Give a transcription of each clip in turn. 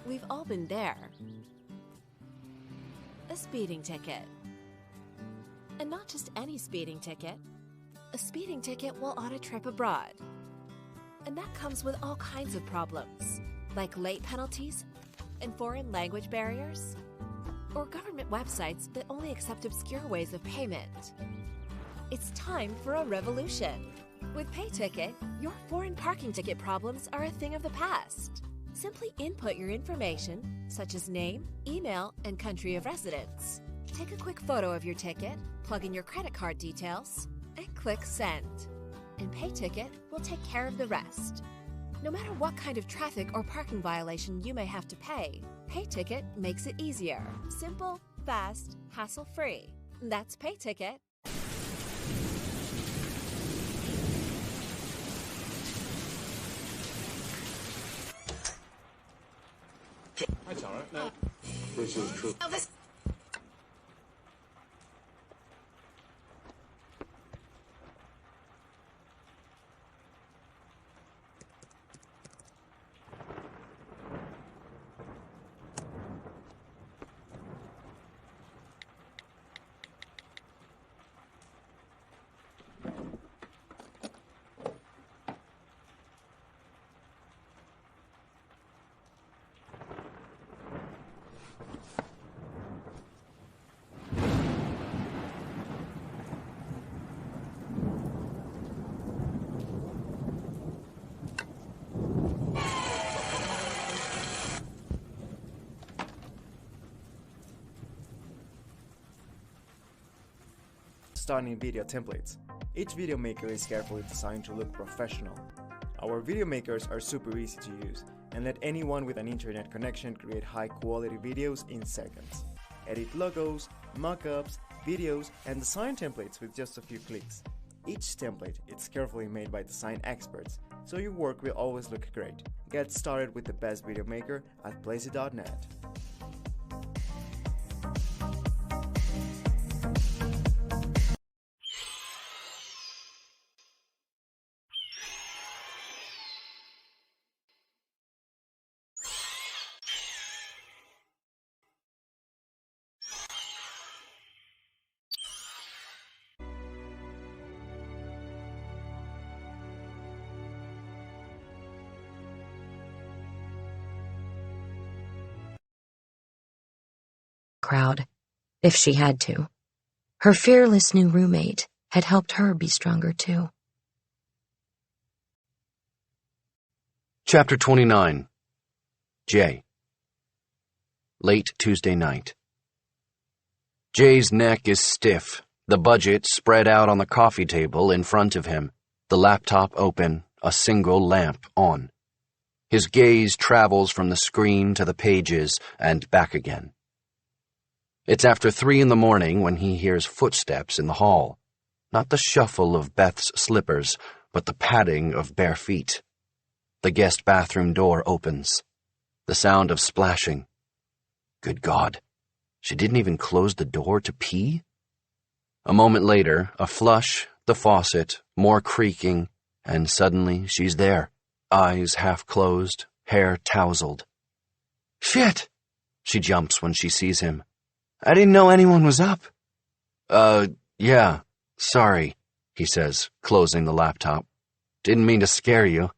We've all been there. A speeding ticket. And not just any speeding ticket. A speeding ticket while on a trip abroad. And that comes with all kinds of problems, like late penalties and foreign language barriers, or government websites that only accept obscure ways of payment. It's time for a revolution. With PayTicket, your foreign parking ticket problems are a thing of the past. Simply input your information, such as name, email, and country of residence. Take a quick photo of your ticket, plug in your credit card details, and click Send. And PayTicket will take care of the rest. No matter what kind of traffic or parking violation you may have to pay, PayTicket makes it easier. Simple, fast, hassle-free. That's PayTicket. That's all right. No, this is true. Stunning video templates. Each video maker is carefully designed to look professional. Our video makers are super easy to use and let anyone with an internet connection create high quality videos in seconds. Edit logos, mockups, videos, and design templates with just a few clicks. Each template is carefully made by design experts, so your work will always look great. Get started with the best video maker at Plazy.net. Crowd, if she had to. Her fearless new roommate had helped her be stronger too. Chapter 29. Jay. Late Tuesday night. Jay's neck is stiff, the budget spread out on the coffee table in front of him, the laptop open, a single lamp on. His gaze travels from the screen to the pages and back again. It's after 3 in the morning when he hears footsteps in the hall. Not the shuffle of Beth's slippers, but the padding of bare feet. The guest bathroom door opens. The sound of splashing. Good God, she didn't even close the door to pee? A moment later, a flush, the faucet, more creaking, and suddenly she's there, eyes half closed, hair tousled. Shit! She jumps when she sees him. I didn't know anyone was up. Yeah, sorry, he says, closing the laptop. Didn't mean to scare you.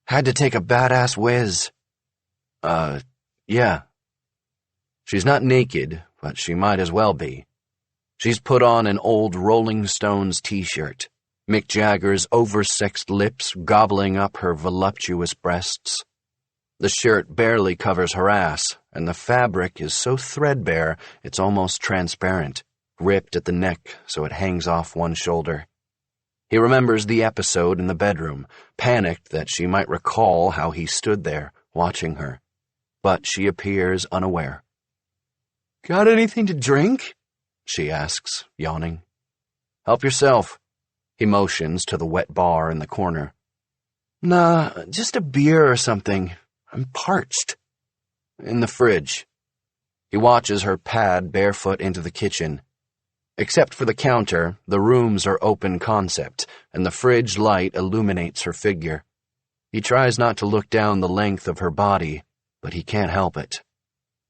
Had to take a badass whiz. Yeah. She's not naked, but she might as well be. She's put on an old Rolling Stones t-shirt, Mick Jagger's oversexed lips gobbling up her voluptuous breasts. The shirt barely covers her ass, and the fabric is so threadbare it's almost transparent, ripped at the neck so it hangs off one shoulder. He remembers the episode in the bedroom, panicked that she might recall how he stood there, watching her. But she appears unaware. Got anything to drink? She asks, yawning. Help yourself. He motions to the wet bar in the corner. Nah, just a beer or something. I'm parched. In the fridge. He watches her pad barefoot into the kitchen. Except for the counter, the rooms are open concept, and the fridge light illuminates her figure. He tries not to look down the length of her body, but he can't help it.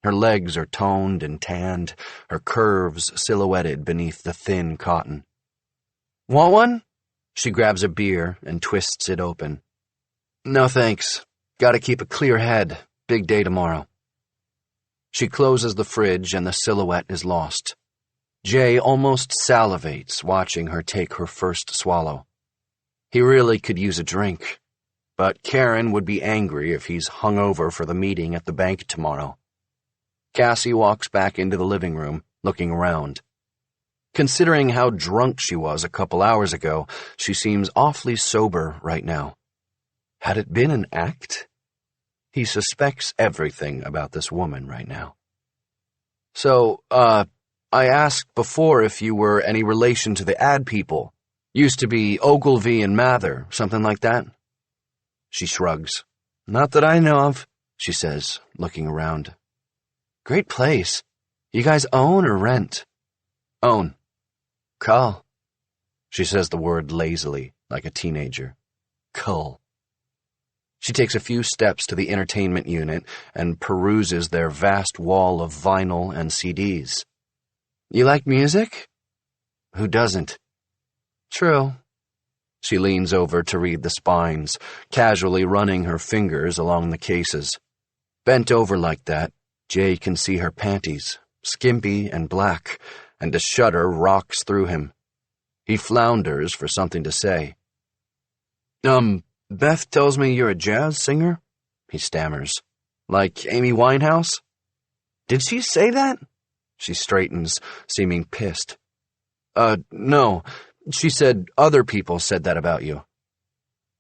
Her legs are toned and tanned, her curves silhouetted beneath the thin cotton. Want one? She grabs a beer and twists it open. No thanks. Gotta keep a clear head. Big day tomorrow. She closes the fridge and the silhouette is lost. Jay almost salivates watching her take her first swallow. He really could use a drink, but Karen would be angry if he's hungover for the meeting at the bank tomorrow. Cassie walks back into the living room, looking around. Considering how drunk she was a couple hours ago, she seems awfully sober right now. Had it been an act? He suspects everything about this woman right now. So, I asked before if you were any relation to the ad people. Used to be Ogilvy and Mather, something like that? She shrugs. Not that I know of, she says, looking around. Great place. You guys own or rent? Own. Cool. She says the word lazily, like a teenager. Cool. She takes a few steps to the entertainment unit and peruses their vast wall of vinyl and CDs. You like music? Who doesn't? True. She leans over to read the spines, casually running her fingers along the cases. Bent over like that, Jay can see her panties, skimpy and black, and a shudder rocks through him. He flounders for something to say. Beth tells me you're a jazz singer? He stammers. Like Amy Winehouse? Did she say that? She straightens, seeming pissed. No. She said other people said that about you.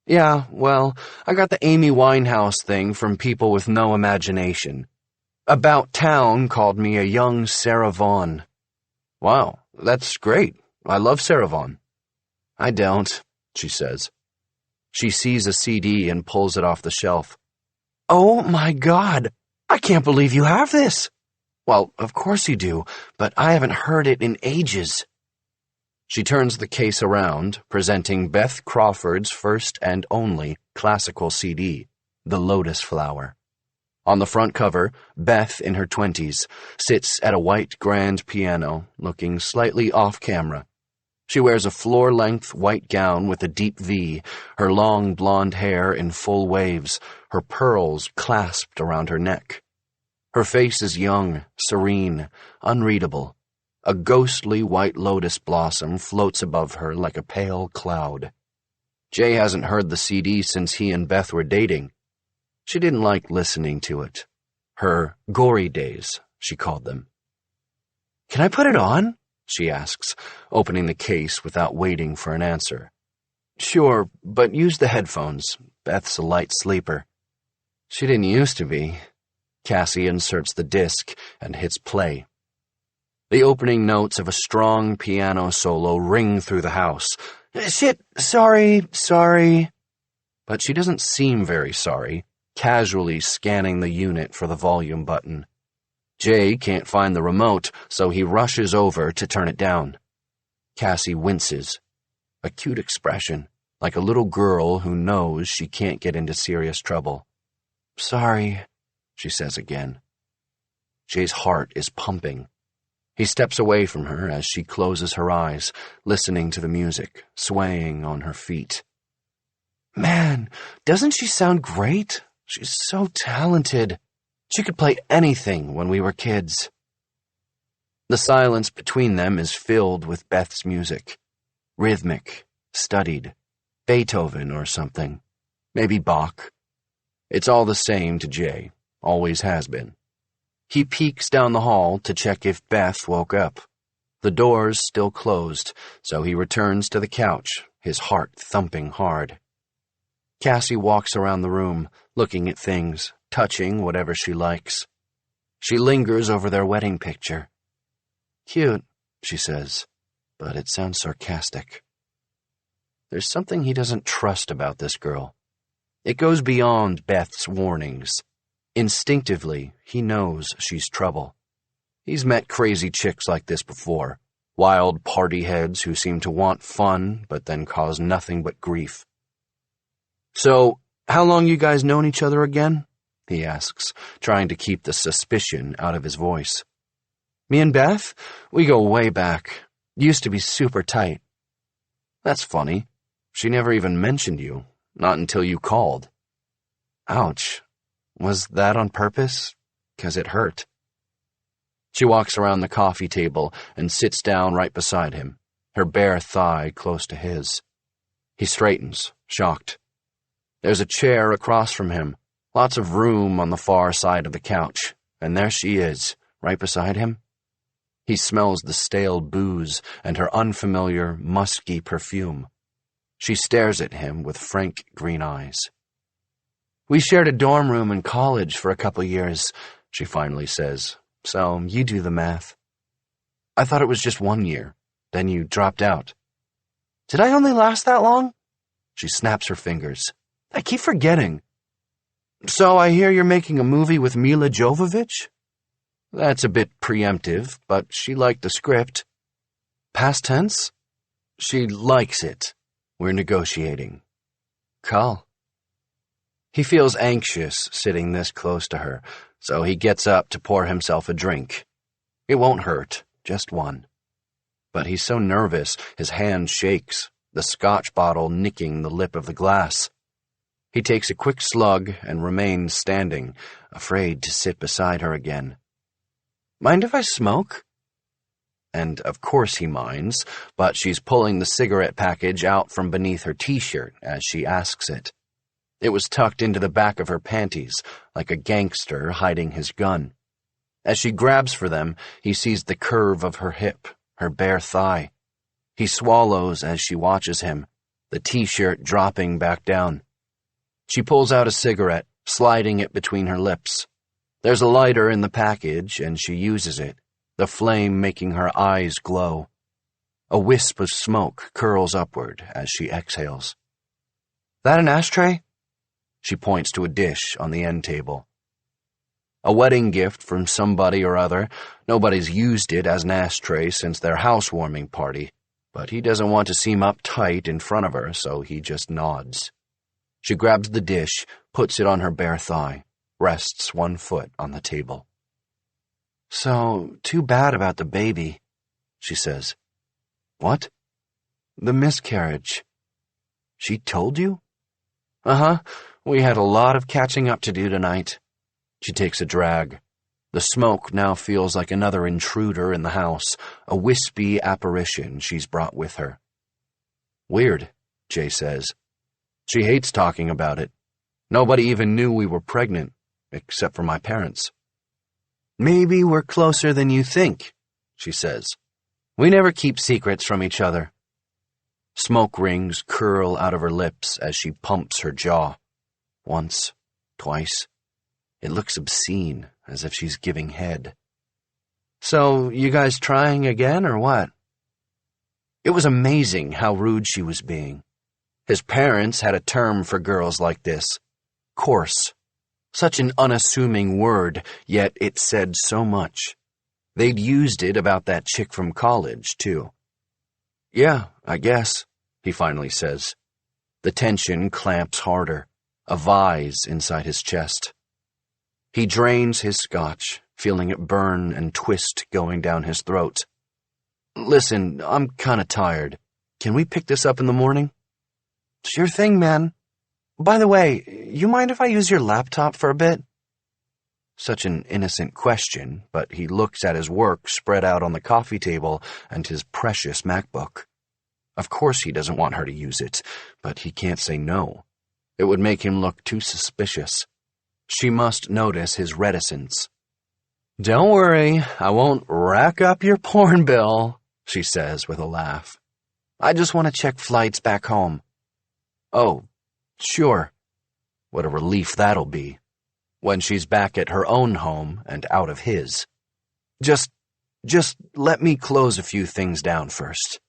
Yeah, well, I got the Amy Winehouse thing from people with no imagination. About Town called me a young Sarah Vaughan. Wow, that's great. I love Sarah Vaughan. I don't, she says. She sees a CD and pulls it off the shelf. Oh my God, I can't believe you have this. Well, of course you do, but I haven't heard it in ages. She turns the case around, presenting Beth Crawford's first and only classical CD, The Lotus Flower. On the front cover, Beth, in her 20s, sits at a white grand piano, looking slightly off-camera. She wears a floor-length white gown with a deep V, her long blonde hair in full waves, her pearls clasped around her neck. Her face is young, serene, unreadable. A ghostly white lotus blossom floats above her like a pale cloud. Jay hasn't heard the CD since he and Beth were dating. She didn't like listening to it. Her gory days, she called them. Can I put it on? She asks, opening the case without waiting for an answer. Sure, but use the headphones. Beth's a light sleeper. She didn't used to be. Cassie inserts the disc and hits play. The opening notes of a strong piano solo ring through the house. Shit, sorry. But she doesn't seem very sorry, casually scanning the unit for the volume button. Jay can't find the remote, so he rushes over to turn it down. Cassie winces. A cute expression, like a little girl who knows she can't get into serious trouble. Sorry, she says again. Jay's heart is pumping. He steps away from her as she closes her eyes, listening to the music, swaying on her feet. Man, doesn't she sound great? She's so talented. She could play anything when we were kids. The silence between them is filled with Beth's music. Rhythmic, studied, Beethoven or something. Maybe Bach. It's all the same to Jay, always has been. He peeks down the hall to check if Beth woke up. The door's still closed, so he returns to the couch, his heart thumping hard. Cassie walks around the room, looking at things, touching whatever she likes. She lingers over their wedding picture. Cute, she says, but it sounds sarcastic. There's something he doesn't trust about this girl. It goes beyond Beth's warnings. Instinctively, he knows she's trouble. He's met crazy chicks like this before, wild party heads who seem to want fun but then cause nothing but grief. So, how long you guys known each other again? he asks, trying to keep the suspicion out of his voice. Me and Beth? We go way back. Used to be super tight. That's funny. She never even mentioned you, not until you called. Ouch. Was that on purpose? 'Cause it hurt. She walks around the coffee table and sits down right beside him, her bare thigh close to his. He straightens, shocked. There's a chair across from him, lots of room on the far side of the couch, and there she is, right beside him. He smells the stale booze and her unfamiliar, musky perfume. She stares at him with frank green eyes. We shared a dorm room in college for a couple years, she finally says, so you do the math. I thought it was just 1 year, then you dropped out. Did I only last that long? She snaps her fingers. I keep forgetting. So I hear you're making a movie with Mila Jovovich? That's a bit preemptive, but she liked the script. Past tense? She likes it. We're negotiating. Cool. He feels anxious sitting this close to her, so he gets up to pour himself a drink. It won't hurt, just one. But he's so nervous, his hand shakes, the scotch bottle nicking the lip of the glass. He takes a quick slug and remains standing, afraid to sit beside her again. Mind if I smoke? And of course he minds, but she's pulling the cigarette package out from beneath her t-shirt as she asks it. It was tucked into the back of her panties, like a gangster hiding his gun. As she grabs for them, he sees the curve of her hip, her bare thigh. He swallows as she watches him, the t-shirt dropping back down. She pulls out a cigarette, sliding it between her lips. There's a lighter in the package, and she uses it, the flame making her eyes glow. A wisp of smoke curls upward as she exhales. That an ashtray? She points to a dish on the end table. A wedding gift from somebody or other. Nobody's used it as an ashtray since their housewarming party, but he doesn't want to seem uptight in front of her, so he just nods. She grabs the dish, puts it on her bare thigh, rests one foot on the table. So, too bad about the baby, she says. What? The miscarriage. She told you? Uh-huh. We had a lot of catching up to do tonight. She takes a drag. The smoke now feels like another intruder in the house, a wispy apparition she's brought with her. Weird, Jay says. She hates talking about it. Nobody even knew we were pregnant, except for my parents. Maybe we're closer than you think, she says. We never keep secrets from each other. Smoke rings curl out of her lips as she pumps her jaw. Once, twice. It looks obscene, as if she's giving head. So, you guys trying again, or what? It was amazing how rude she was being. His parents had a term for girls like this. Coarse. Such an unassuming word, yet it said so much. They'd used it about that chick from college, too. Yeah, I guess, he finally says. The tension clamps harder, a vise inside his chest. He drains his scotch, feeling it burn and twist going down his throat. Listen, I'm kinda tired. Can we pick this up in the morning? Sure thing, man. By the way, you mind if I use your laptop for a bit? Such an innocent question, but he looks at his work spread out on the coffee table and his precious MacBook. Of course he doesn't want her to use it, but he can't say no. It would make him look too suspicious. She must notice his reticence. Don't worry, I won't rack up your porn bill, she says with a laugh. I just want to check flights back home. Oh, sure. What a relief that'll be, when she's back at her own home and out of his. Just let me close a few things down first.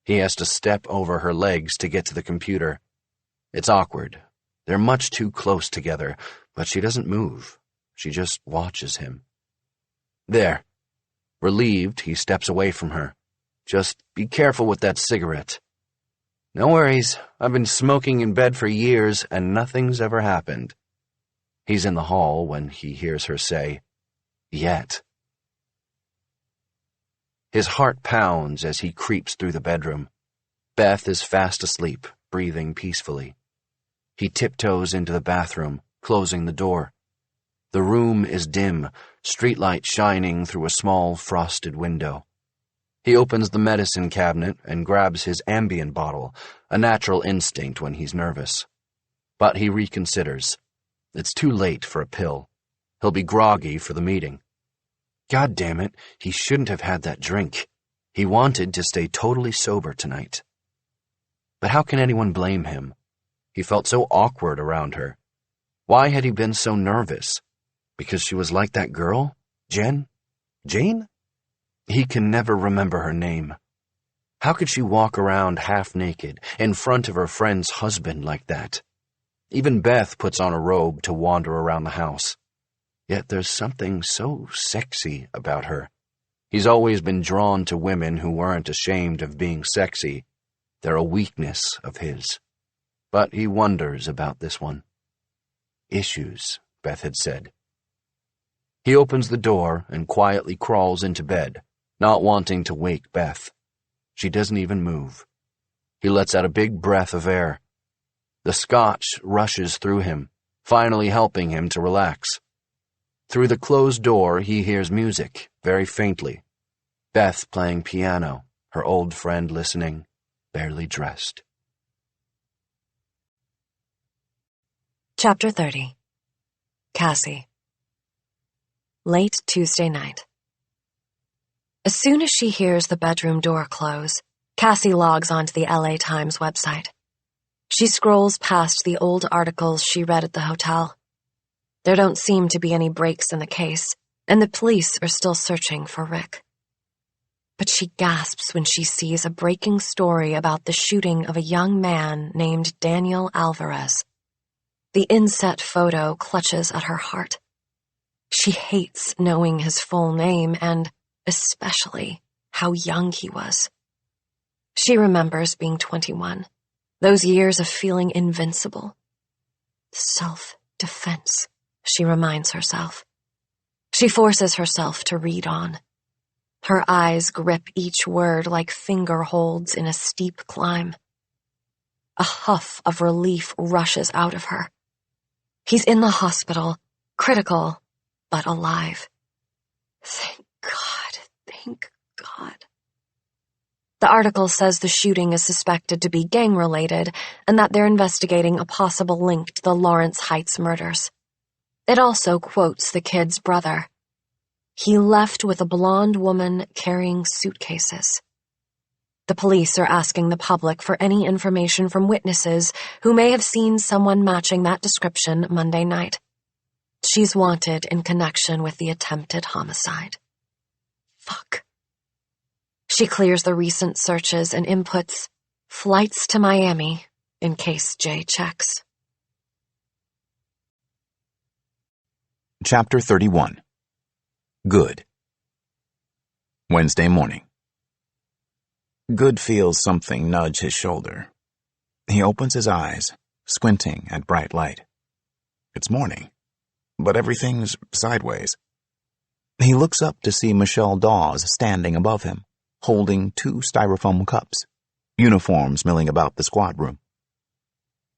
He has to step over her legs to get to the computer. It's awkward. They're much too close together, but she doesn't move. She just watches him. There. Relieved, he steps away from her. Just be careful with that cigarette. No worries. I've been smoking in bed for years, and nothing's ever happened. He's in the hall when he hears her say, "Yet." His heart pounds as he creeps through the bedroom. Beth is fast asleep, breathing peacefully. He tiptoes into the bathroom, closing the door. The room is dim, streetlight shining through a small frosted window. He opens the medicine cabinet and grabs his Ambien bottle, a natural instinct when he's nervous. But he reconsiders. It's too late for a pill. He'll be groggy for the meeting. God damn it, he shouldn't have had that drink. He wanted to stay totally sober tonight. But how can anyone blame him? He felt so awkward around her. Why had he been so nervous? Because she was like that girl? Jen? Jane? He can never remember her name. How could she walk around half naked in front of her friend's husband like that? Even Beth puts on a robe to wander around the house. Yet there's something so sexy about her. He's always been drawn to women who weren't ashamed of being sexy. They're a weakness of his. But he wonders about this one. Issues, Beth had said. He opens the door and quietly crawls into bed, not wanting to wake Beth. She doesn't even move. He lets out a big breath of air. The scotch rushes through him, finally helping him to relax. Through the closed door, he hears music, very faintly. Beth playing piano, her old friend listening, barely dressed. Chapter 30. Cassie. Late Tuesday night. As soon as she hears the bedroom door close, Cassie logs onto the LA Times website. She scrolls past the old articles she read at the hotel. There don't seem to be any breaks in the case, and the police are still searching for Rick. But she gasps when she sees a breaking story about the shooting of a young man named Daniel Alvarez. The inset photo clutches at her heart. She hates knowing his full name and, especially, how young he was. She remembers being 21, those years of feeling invincible. Self-defense, she reminds herself. She forces herself to read on. Her eyes grip each word like finger holds in a steep climb. A huff of relief rushes out of her. He's in the hospital, critical, but alive. Thank God, thank God. The article says the shooting is suspected to be gang-related and that they're investigating a possible link to the Lawrence Heights murders. It also quotes the kid's brother. He left with a blonde woman carrying suitcases. The police are asking the public for any information from witnesses who may have seen someone matching that description Monday night. She's wanted in connection with the attempted homicide. Fuck. She clears the recent searches and inputs flights to Miami in case Jay checks. Chapter 31. Good. Wednesday morning. Good feels something nudge his shoulder. He opens his eyes, squinting at bright light. It's morning, but everything's sideways. He looks up to see Michelle Dawes standing above him, holding 2 styrofoam cups, uniforms milling about the squad room.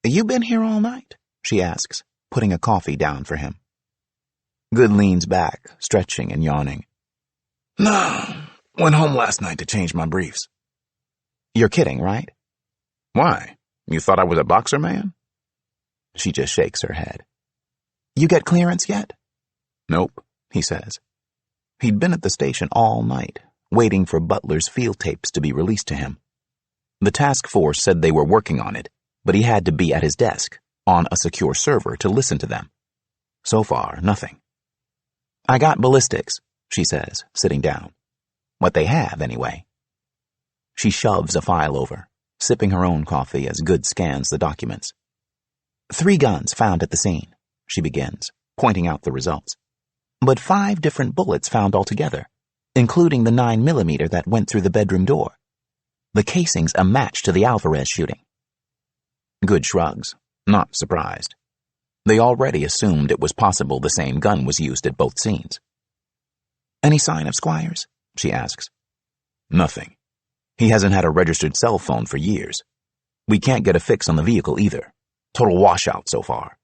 "You been here all night?" she asks, putting a coffee down for him. Good leans back, stretching and yawning. "No, went home last night to change my briefs." "You're kidding, right?" "Why? You thought I was a boxer man?" She just shakes her head. "You get clearance yet?" "Nope," he says. He'd been at the station all night, waiting for Butler's field tapes to be released to him. The task force said they were working on it, but he had to be at his desk, on a secure server, to listen to them. So far, nothing. "I got ballistics," she says, sitting down. "What they have, anyway." She shoves a file over, sipping her own coffee as Good scans the documents. 3 guns found at the scene, she begins, pointing out the results. But 5 different bullets found altogether, including the 9mm that went through the bedroom door. The casing's a match to the Alvarez shooting. Good shrugs, not surprised. They already assumed it was possible the same gun was used at both scenes. "Any sign of Squires?" she asks. "Nothing. He hasn't had a registered cell phone for years. We can't get a fix on the vehicle either. Total washout so far.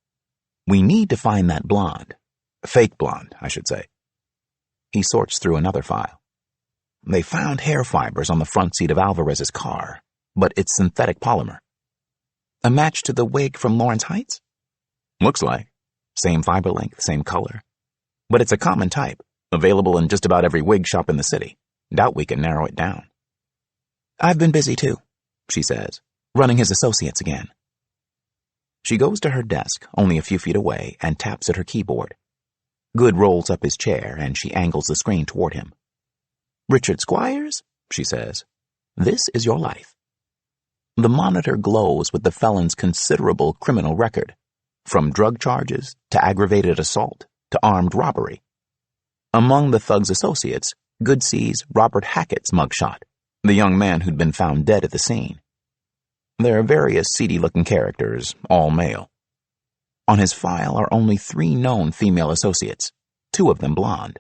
We need to find that blonde. Fake blonde, I should say." He sorts through another file. "They found hair fibers on the front seat of Alvarez's car, but it's synthetic polymer." "A match to the wig from Lawrence Heights?" "Looks like. Same fiber length, same color. But it's a common type, available in just about every wig shop in the city. Doubt we can narrow it down." "I've been busy too," she says, "running his associates again." She goes to her desk, only a few feet away, and taps at her keyboard. Good rolls up his chair, and she angles the screen toward him. "Richard Squires," she says, "this is your life." The monitor glows with the felon's considerable criminal record, from drug charges to aggravated assault to armed robbery. Among the thug's associates, Good sees Robert Hackett's mugshot, the young man who'd been found dead at the scene. There are various seedy-looking characters, all male. On his file are only 3 known female associates, 2 of them blonde.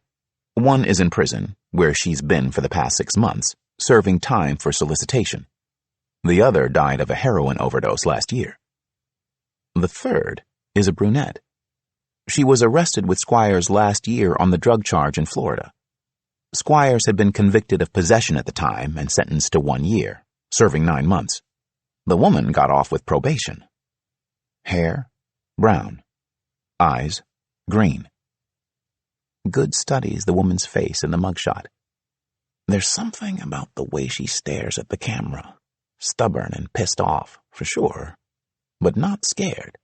One is in prison, where she's been for the past 6 months, serving time for solicitation. The other died of a heroin overdose last year. The third is a brunette. She was arrested with Squires last year on the drug charge in Florida. Squires had been convicted of possession at the time and sentenced to 1 year, serving 9 months. The woman got off with probation. Hair, brown. Eyes, green. Good studies the woman's face in the mugshot. There's something about the way she stares at the camera. Stubborn and pissed off, for sure, but not scared.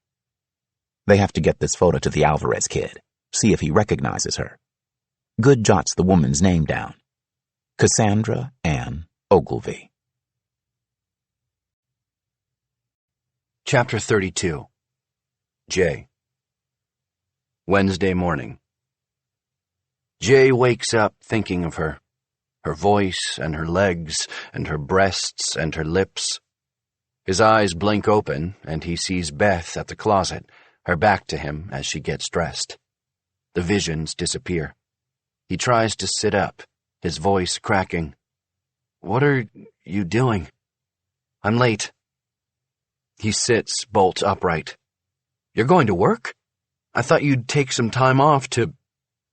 They have to get this photo to the Alvarez kid, see if he recognizes her. Good jots the woman's name down. Cassandra Ann Ogilvy. Chapter 32. Jay. Wednesday morning. Jay wakes up thinking of her. Her voice and her legs and her breasts and her lips. His eyes blink open and he sees Beth at the closet, her back to him as she gets dressed. The visions disappear. He tries to sit up, his voice cracking. "What are you doing?" "I'm late." He sits bolt upright. "You're going to work? I thought you'd take some time off to—"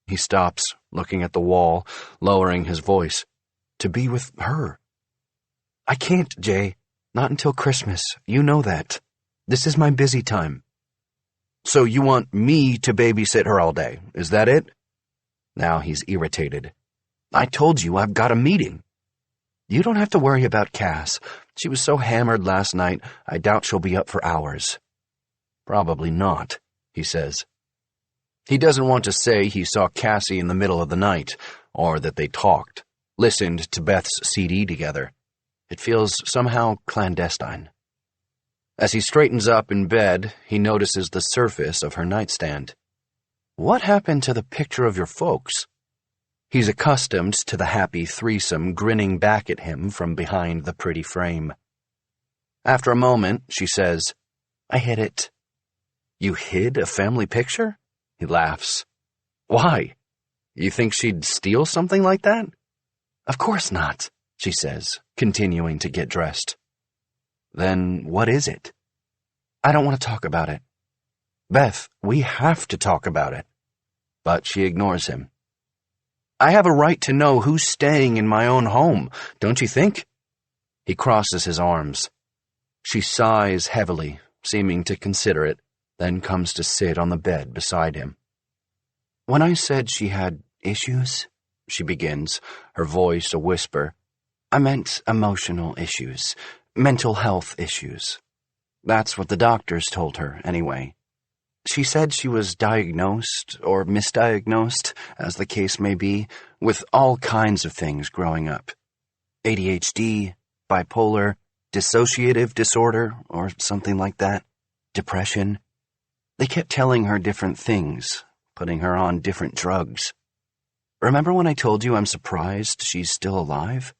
He stops, looking at the wall, lowering his voice. "To be with her." "I can't, Jay. Not until Christmas. You know that. This is my busy time." "So you want me to babysit her all day, is that it?" Now he's irritated. "I told you I've got a meeting." "You don't have to worry about Cass. She was so hammered last night, I doubt she'll be up for hours." "Probably not," he says. He doesn't want to say he saw Cassie in the middle of the night, or that they talked, listened to Beth's CD together. It feels somehow clandestine. As he straightens up in bed, he notices the surface of her nightstand. What happened to the picture of your folks? He's accustomed to the happy threesome grinning back at him from behind the pretty frame. After a moment, she says, "I hid it." "You hid a family picture?" He laughs. "Why? You think she'd steal something like that?" "Of course not," she says, continuing to get dressed. "Then what is it?" "I don't want to talk about it." "Beth, we have to talk about it." But she ignores him. "I have a right to know who's staying in my own home, don't you think?" He crosses his arms. She sighs heavily, seeming to consider it, then comes to sit on the bed beside him. "When I said she had issues," she begins, her voice a whisper, "I meant emotional issues, mental health issues. That's what the doctors told her, anyway. She said she was diagnosed, or misdiagnosed, as the case may be, with all kinds of things growing up. ADHD, bipolar, dissociative disorder, or something like that, depression. They kept telling her different things, putting her on different drugs. Remember when I told you I'm surprised she's still alive?"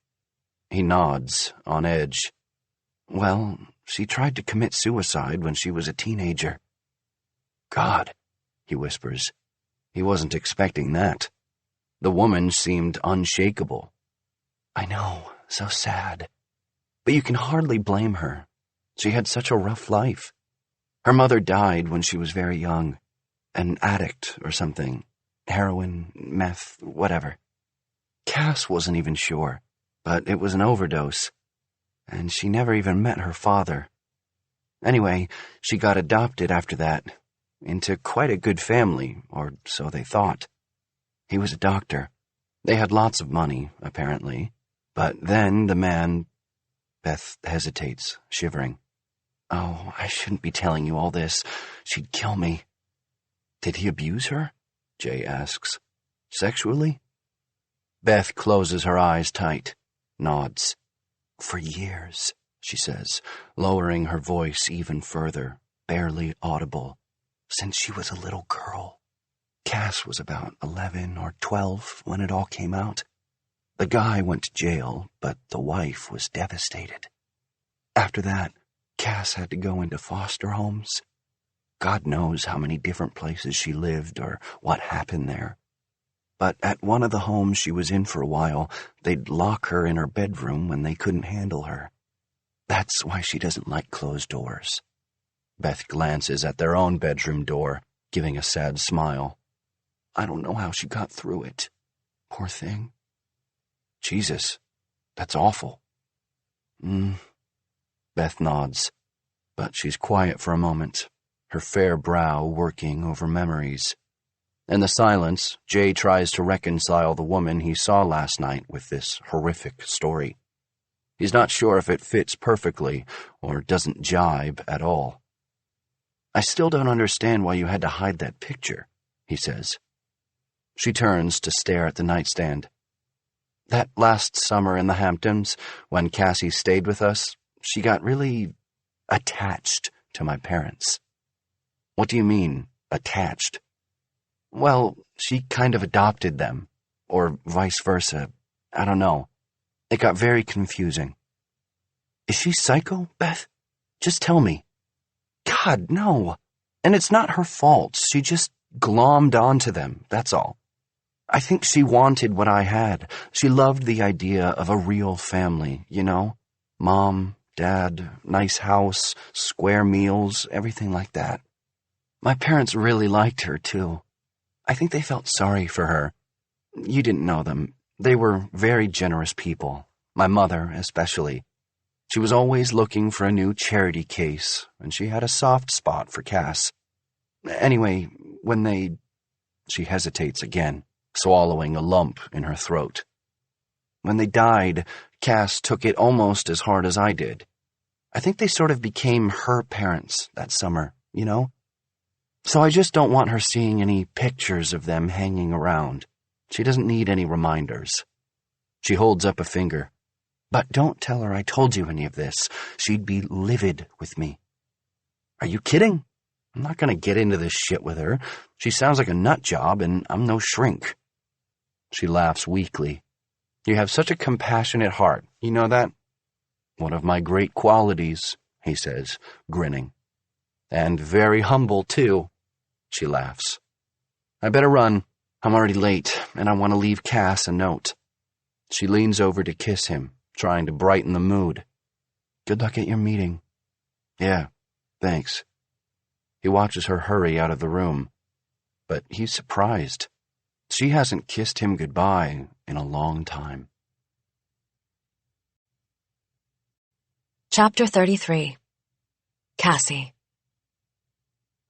He nods, on edge. "Well, she tried to commit suicide when she was a teenager." God, he whispers. He wasn't expecting that. The woman seemed unshakable. I know, so sad. But you can hardly blame her. She had such a rough life. Her mother died when she was very young. An addict or something. Heroin, meth, whatever. Cass wasn't even sure, but it was an overdose. And she never even met her father. Anyway, she got adopted after that, into quite a good family, or so they thought. He was a doctor. They had lots of money, apparently. But then the man... Beth hesitates, shivering. Oh, I shouldn't be telling you all this. She'd kill me. Did he abuse her? Jay asks. Sexually? Beth closes her eyes tight, nods. For years, she says, lowering her voice even further, barely audible. Since she was a little girl. Cass was about 11 or 12 when it all came out. The guy went to jail, but the wife was devastated. After that, Cass had to go into foster homes. God knows how many different places she lived or what happened there. But at one of the homes she was in for a while, they'd lock her in her bedroom when they couldn't handle her. That's why she doesn't like closed doors. Beth glances at their own bedroom door, giving a sad smile. I don't know how she got through it. Poor thing. Jesus, that's awful. Beth nods, but she's quiet for a moment, her fair brow working over memories. In the silence, Jay tries to reconcile the woman he saw last night with this horrific story. He's not sure if it fits perfectly or doesn't jibe at all. I still don't understand why you had to hide that picture, he says. She turns to stare at the nightstand. That last summer in the Hamptons, when Cassie stayed with us, she got really attached to my parents. What do you mean, attached? Well, she kind of adopted them, or vice versa. I don't know. It got very confusing. Is she psycho, Beth? Just tell me. God, no. And it's not her fault. She just glommed onto them, that's all. I think she wanted what I had. She loved the idea of a real family, you know? Mom, Dad, nice house, square meals, everything like that. My parents really liked her, too. I think they felt sorry for her. You didn't know them. They were very generous people. My mother, especially. She was always looking for a new charity case, and she had a soft spot for Cass. Anyway, when they... She hesitates again, swallowing a lump in her throat. When they died, Cass took it almost as hard as I did. I think they sort of became her parents that summer, you know? So I just don't want her seeing any pictures of them hanging around. She doesn't need any reminders. She holds up a finger. But don't tell her I told you any of this. She'd be livid with me. Are you kidding? I'm not going to get into this shit with her. She sounds like a nut job, and I'm no shrink. She laughs weakly. You have such a compassionate heart. You know that? One of my great qualities, he says, grinning. And very humble, too. She laughs. I better run. I'm already late, and I want to leave Cass a note. She leans over to kiss him, trying to brighten the mood. Good luck at your meeting. Yeah, thanks. He watches her hurry out of the room, but he's surprised. She hasn't kissed him goodbye in a long time. Chapter 33. Cassie.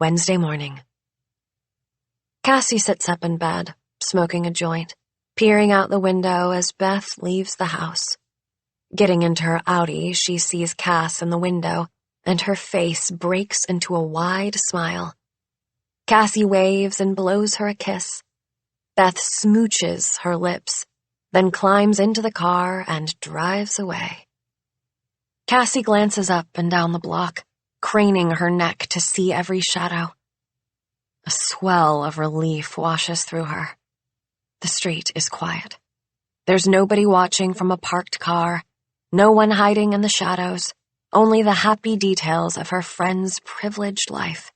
Wednesday morning. Cassie sits up in bed, smoking a joint, peering out the window as Beth leaves the house. Getting into her Audi, she sees Cass in the window, and her face breaks into a wide smile. Cassie waves and blows her a kiss. Beth smooches her lips, then climbs into the car and drives away. Cassie glances up and down the block, craning her neck to see every shadow. A swell of relief washes through her. The street is quiet. There's nobody watching from a parked car, no one hiding in the shadows, only the happy details of her friend's privileged life.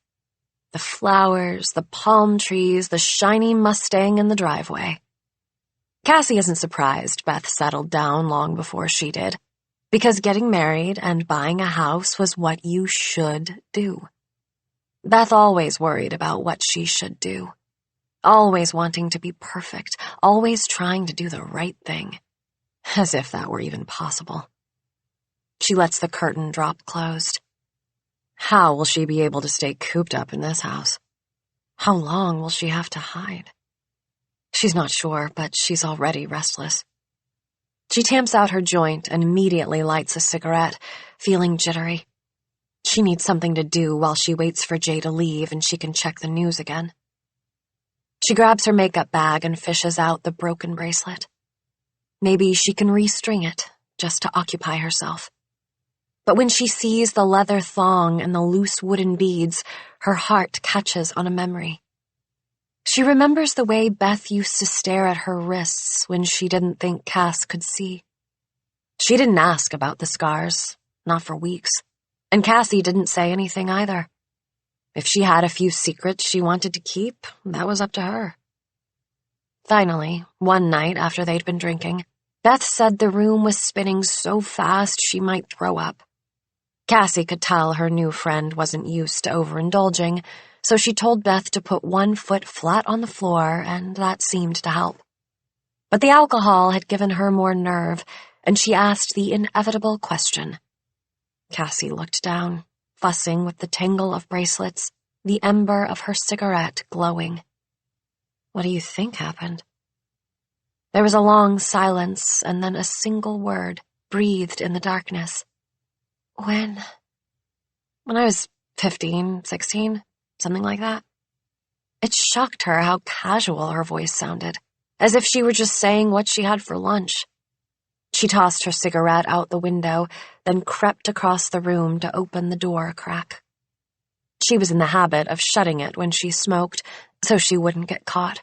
The flowers, the palm trees, the shiny Mustang in the driveway. Cassie isn't surprised Beth settled down long before she did, because getting married and buying a house was what you should do. Beth always worried about what she should do. Always wanting to be perfect, always trying to do the right thing. As if that were even possible. She lets the curtain drop closed. How will she be able to stay cooped up in this house? How long will she have to hide? She's not sure, but she's already restless. She tamps out her joint and immediately lights a cigarette, feeling jittery. She needs something to do while she waits for Jay to leave and she can check the news again. She grabs her makeup bag and fishes out the broken bracelet. Maybe she can restring it, just to occupy herself. But when she sees the leather thong and the loose wooden beads, her heart catches on a memory. She remembers the way Beth used to stare at her wrists when she didn't think Cass could see. She didn't ask about the scars, not for weeks, and Cassie didn't say anything either. If she had a few secrets she wanted to keep, that was up to her. Finally, one night after they'd been drinking, Beth said the room was spinning so fast she might throw up. Cassie could tell her new friend wasn't used to overindulging, so she told Beth to put one foot flat on the floor, and that seemed to help. But the alcohol had given her more nerve, and she asked the inevitable question. Cassie looked down, fussing with the tangle of bracelets, the ember of her cigarette glowing. What do you think happened? There was a long silence, and then a single word breathed in the darkness. When I was 15, 16, something like that. It shocked her how casual her voice sounded, as if she were just saying what she had for lunch. She tossed her cigarette out the window, then crept across the room to open the door a crack. She was in the habit of shutting it when she smoked, so she wouldn't get caught.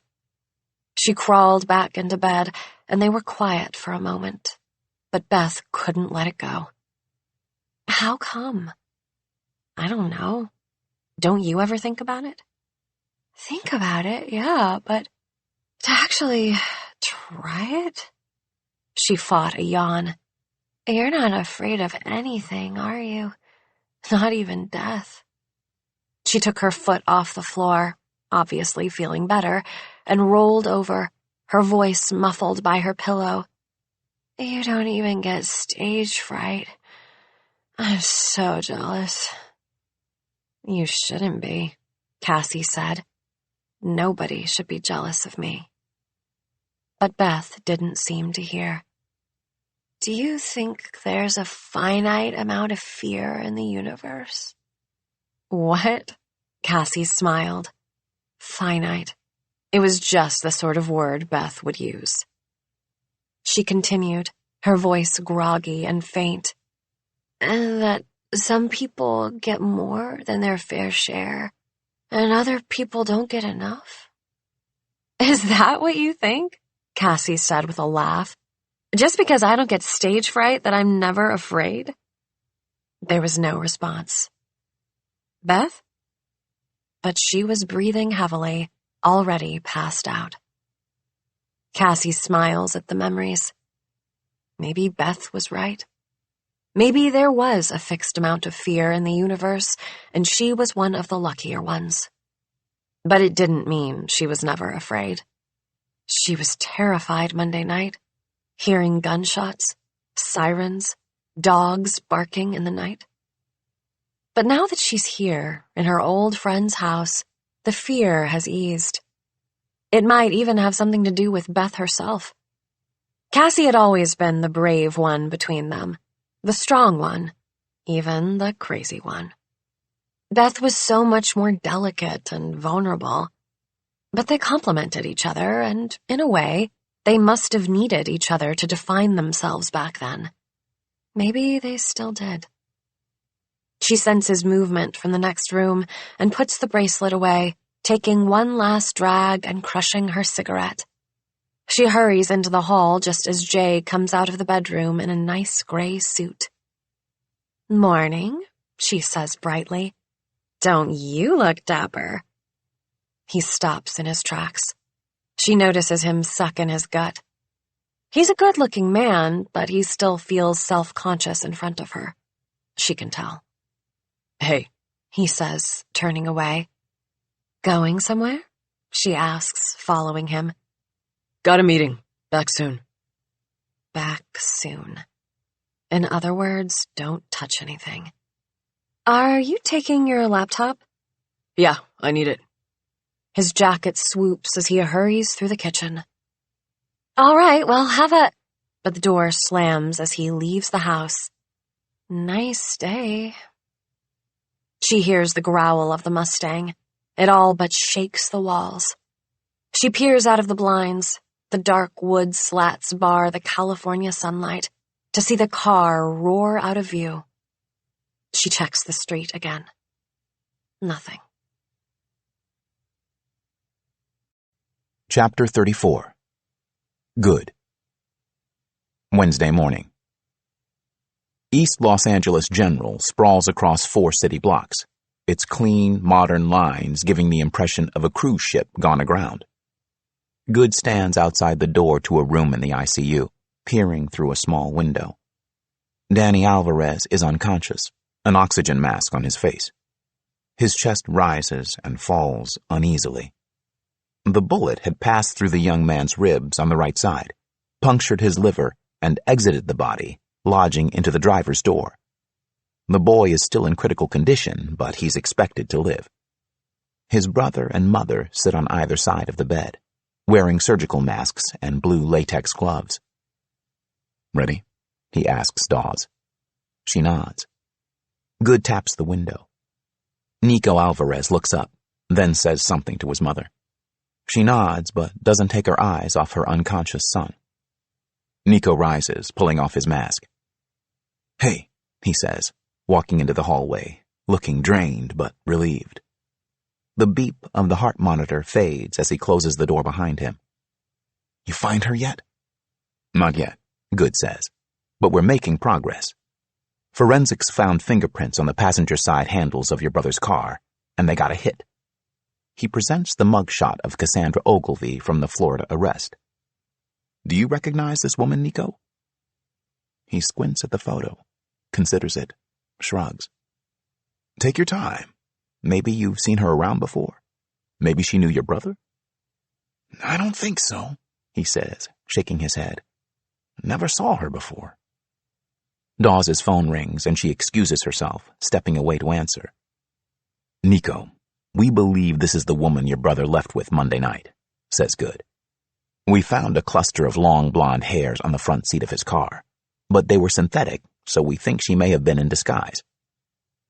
She crawled back into bed, and they were quiet for a moment, but Beth couldn't let it go. How come? I don't know. Don't you ever think about it? Think about it, yeah, but to actually try it? She fought a yawn. You're not afraid of anything, are you? Not even death. She took her foot off the floor, obviously feeling better, and rolled over, her voice muffled by her pillow. You don't even get stage fright. I'm so jealous. You shouldn't be, Cassie said. Nobody should be jealous of me. But Beth didn't seem to hear. Do you think there's a finite amount of fear in the universe? What? Cassie smiled. Finite. It was just the sort of word Beth would use. She continued, her voice groggy and faint. And that some people get more than their fair share, and other people don't get enough. Is that what you think? Cassie said with a laugh. Just because I don't get stage fright that I'm never afraid? There was no response. Beth? But she was breathing heavily, already passed out. Cassie smiles at the memories. Maybe Beth was right. Maybe there was a fixed amount of fear in the universe, and she was one of the luckier ones. But it didn't mean she was never afraid. She was terrified Monday night, hearing gunshots, sirens, dogs barking in the night. But now that she's here, in her old friend's house, the fear has eased. It might even have something to do with Beth herself. Cassie had always been the brave one between them, the strong one, even the crazy one. Beth was so much more delicate and vulnerable. But they complemented each other, and, in a way, they must have needed each other to define themselves back then. Maybe they still did. She senses movement from the next room and puts the bracelet away, taking one last drag and crushing her cigarette. She hurries into the hall just as Jay comes out of the bedroom in a nice gray suit. Morning, she says brightly. Don't you look dapper? He stops in his tracks. She notices him suck in his gut. He's a good-looking man, but he still feels self-conscious in front of her. She can tell. Hey, he says, turning away. Going somewhere? She asks, following him. Got a meeting. Back soon. Back soon. In other words, don't touch anything. Are you taking your laptop? Yeah, I need it. His jacket swoops as he hurries through the kitchen. All right, well, have a... But the door slams as he leaves the house. Nice day. She hears the growl of the Mustang. It all but shakes the walls. She peers out of the blinds. The dark wood slats bar the California sunlight to see the car roar out of view. She checks the street again. Nothing. Chapter 34. Good. Wednesday morning. East Los Angeles General sprawls across 4 city blocks, its clean, modern lines giving the impression of a cruise ship gone aground. Good stands outside the door to a room in the ICU, peering through a small window. Danny Alvarez is unconscious, an oxygen mask on his face. His chest rises and falls uneasily. The bullet had passed through the young man's ribs on the right side, punctured his liver, and exited the body, lodging into the driver's door. The boy is still in critical condition, but he's expected to live. His brother and mother sit on either side of the bed, wearing surgical masks and blue latex gloves. Ready? He asks Dawes. She nods. Good taps the window. Nico Alvarez looks up, then says something to his mother. She nods, but doesn't take her eyes off her unconscious son. Nico rises, pulling off his mask. Hey, he says, walking into the hallway, looking drained but relieved. The beep of the heart monitor fades as he closes the door behind him. You find her yet? Not yet, Good says, but we're making progress. Forensics found fingerprints on the passenger side handles of your brother's car, and they got a hit. He presents the mugshot of Cassandra Ogilvy from the Florida arrest. Do you recognize this woman, Nico? He squints at the photo, considers it, shrugs. Take your time. Maybe you've seen her around before. Maybe she knew your brother? I don't think so, he says, shaking his head. Never saw her before. Dawes' phone rings and she excuses herself, stepping away to answer. Nico, we believe this is the woman your brother left with Monday night, says Good. We found a cluster of long blonde hairs on the front seat of his car, but they were synthetic, so we think she may have been in disguise.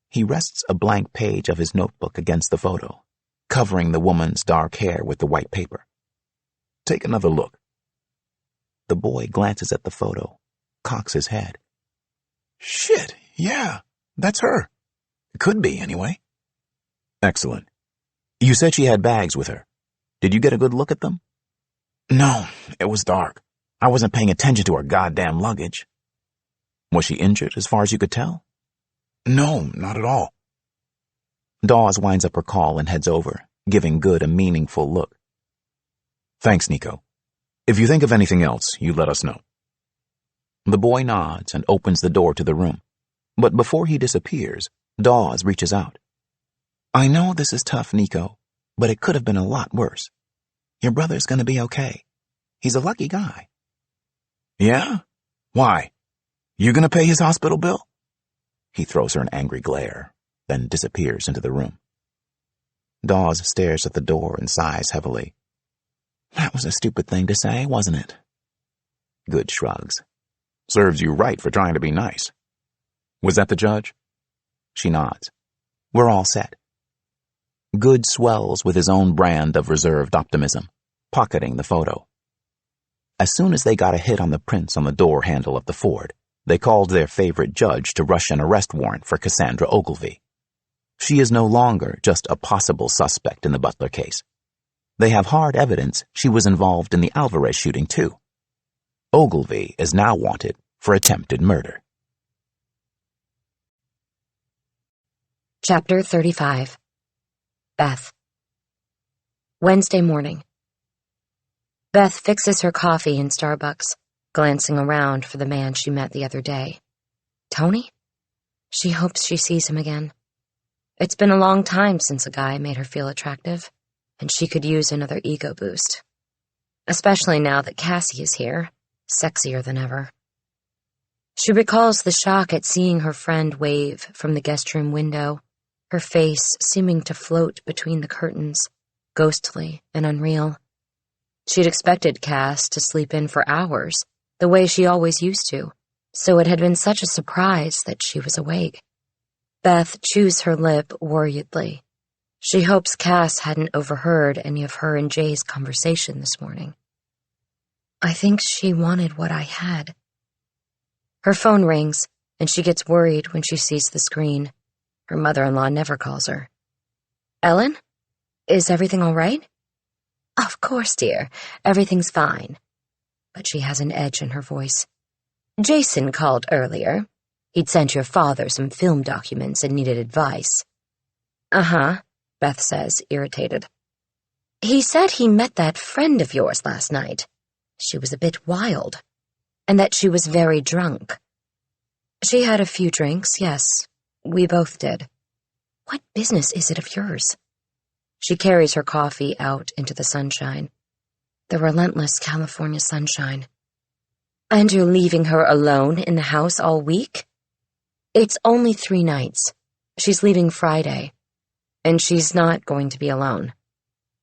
He rests a blank page of his notebook against the photo, covering the woman's dark hair with the white paper. Take another look. The boy glances at the photo, cocks his head. Shit, yeah, that's her. Could be, anyway. Excellent. You said she had bags with her. Did you get a good look at them? No, it was dark. I wasn't paying attention to her goddamn luggage. Was she injured as far as you could tell? No, not at all. Dawes winds up her call and heads over, giving Good a meaningful look. Thanks, Nico. If you think of anything else, you let us know. The boy nods and opens the door to the room, but before he disappears, Dawes reaches out. I know this is tough, Nico, but it could have been a lot worse. Your brother's gonna be okay. He's a lucky guy. Yeah? Why? You gonna pay his hospital bill? He throws her an angry glare, then disappears into the room. Dawes stares at the door and sighs heavily. That was a stupid thing to say, wasn't it? Good shrugs. Serves you right for trying to be nice. Was that the judge? She nods. We're all set. Good swells with his own brand of reserved optimism, pocketing the photo. As soon as they got a hit on the prints on the door handle of the Ford, they called their favorite judge to rush an arrest warrant for Cassandra Ogilvy. She is no longer just a possible suspect in the Butler case. They have hard evidence she was involved in the Alvarez shooting too. Ogilvy is now wanted for attempted murder. Chapter 35. Beth. Wednesday morning. Beth fixes her coffee in Starbucks, glancing around for the man she met the other day. Tony? She hopes she sees him again. It's been a long time since a guy made her feel attractive, and she could use another ego boost. Especially now that Cassie is here, sexier than ever. She recalls the shock at seeing her friend wave from the guest room window, her face seeming to float between the curtains, ghostly and unreal. She'd expected Cass to sleep in for hours, the way she always used to, so it had been such a surprise that she was awake. Beth chews her lip worriedly. She hopes Cass hadn't overheard any of her and Jay's conversation this morning. I think she wanted what I had. Her phone rings, and she gets worried when she sees the screen. Her mother-in-law never calls her. Ellen? Is everything all right? Of course, dear. Everything's fine. But she has an edge in her voice. Jason called earlier. He'd sent your father some film documents and needed advice. Uh-huh, Beth says, irritated. He said he met that friend of yours last night. She was a bit wild, and that she was very drunk. She had a few drinks, yes. We both did. What business is it of yours? She carries her coffee out into the sunshine. The relentless California sunshine. And you're leaving her alone in the house all week? It's only 3 nights. She's leaving Friday. And she's not going to be alone.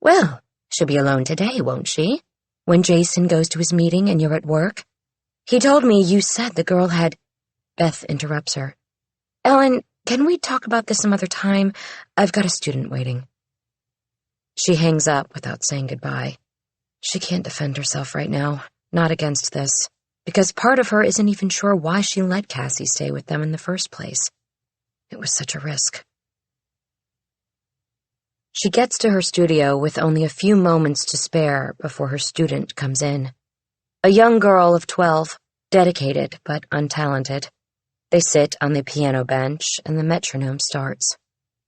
Well, she'll be alone today, won't she? When Jason goes to his meeting and you're at work? He told me you said the girl had... Beth interrupts her. Ellen, can we talk about this some other time? I've got a student waiting. She hangs up without saying goodbye. She can't defend herself right now, not against this, because part of her isn't even sure why she let Cassie stay with them in the first place. It was such a risk. She gets to her studio with only a few moments to spare before her student comes in. A young girl of 12, dedicated but untalented. They sit on the piano bench and the metronome starts.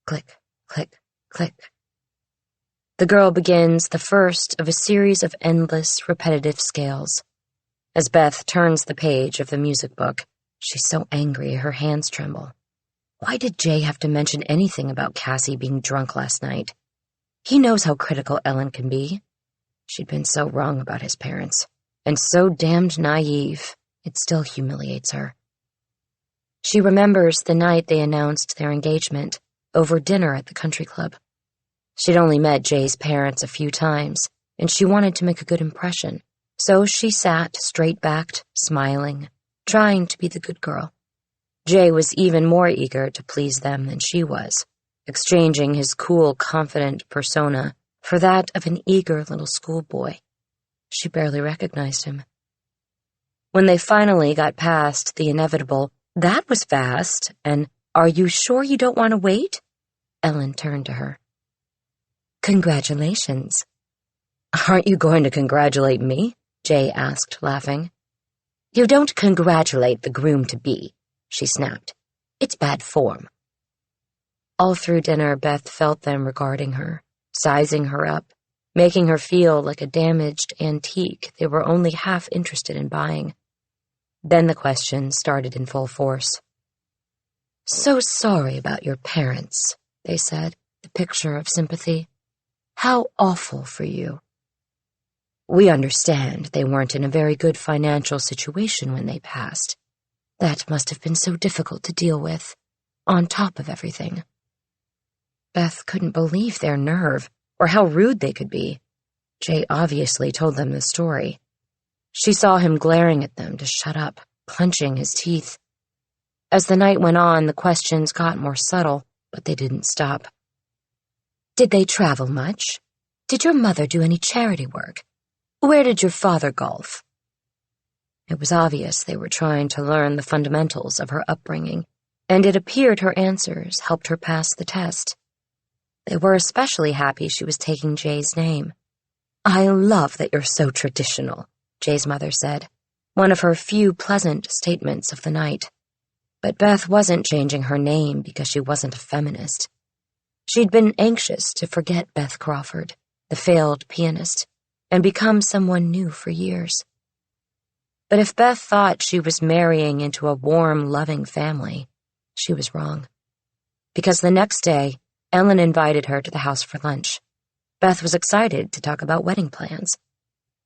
Click, click, click. The girl begins the first of a series of endless, repetitive scales. As Beth turns the page of the music book, she's so angry her hands tremble. Why did Jay have to mention anything about Cassie being drunk last night? He knows how critical Ellen can be. She'd been so wrong about his parents, and so damned naive, it still humiliates her. She remembers the night they announced their engagement, over dinner at the country club. She'd only met Jay's parents a few times, and she wanted to make a good impression, so she sat straight-backed, smiling, trying to be the good girl. Jay was even more eager to please them than she was, exchanging his cool, confident persona for that of an eager little schoolboy. She barely recognized him. When they finally got past the inevitable, "That was fast," and "Are you sure you don't want to wait?" Ellen turned to her. Congratulations. Aren't you going to congratulate me? Jay asked, laughing. You don't congratulate the groom-to-be, she snapped. It's bad form. All through dinner, Beth felt them regarding her, sizing her up, making her feel like a damaged antique they were only half interested in buying. Then the questions started in full force. So sorry about your parents, they said, the picture of sympathy. How awful for you. We understand they weren't in a very good financial situation when they passed. That must have been so difficult to deal with, on top of everything. Beth couldn't believe their nerve, or how rude they could be. Jay obviously told them the story. She saw him glaring at them to shut up, clenching his teeth. As the night went on, the questions got more subtle, but they didn't stop. Did they travel much? Did your mother do any charity work? Where did your father golf? It was obvious they were trying to learn the fundamentals of her upbringing, and it appeared her answers helped her pass the test. They were especially happy she was taking Jay's name. I love that you're so traditional, Jay's mother said, one of her few pleasant statements of the night. But Beth wasn't changing her name because she wasn't a feminist. She'd been anxious to forget Beth Crawford, the failed pianist, and become someone new for years. But if Beth thought she was marrying into a warm, loving family, she was wrong. Because the next day, Ellen invited her to the house for lunch. Beth was excited to talk about wedding plans.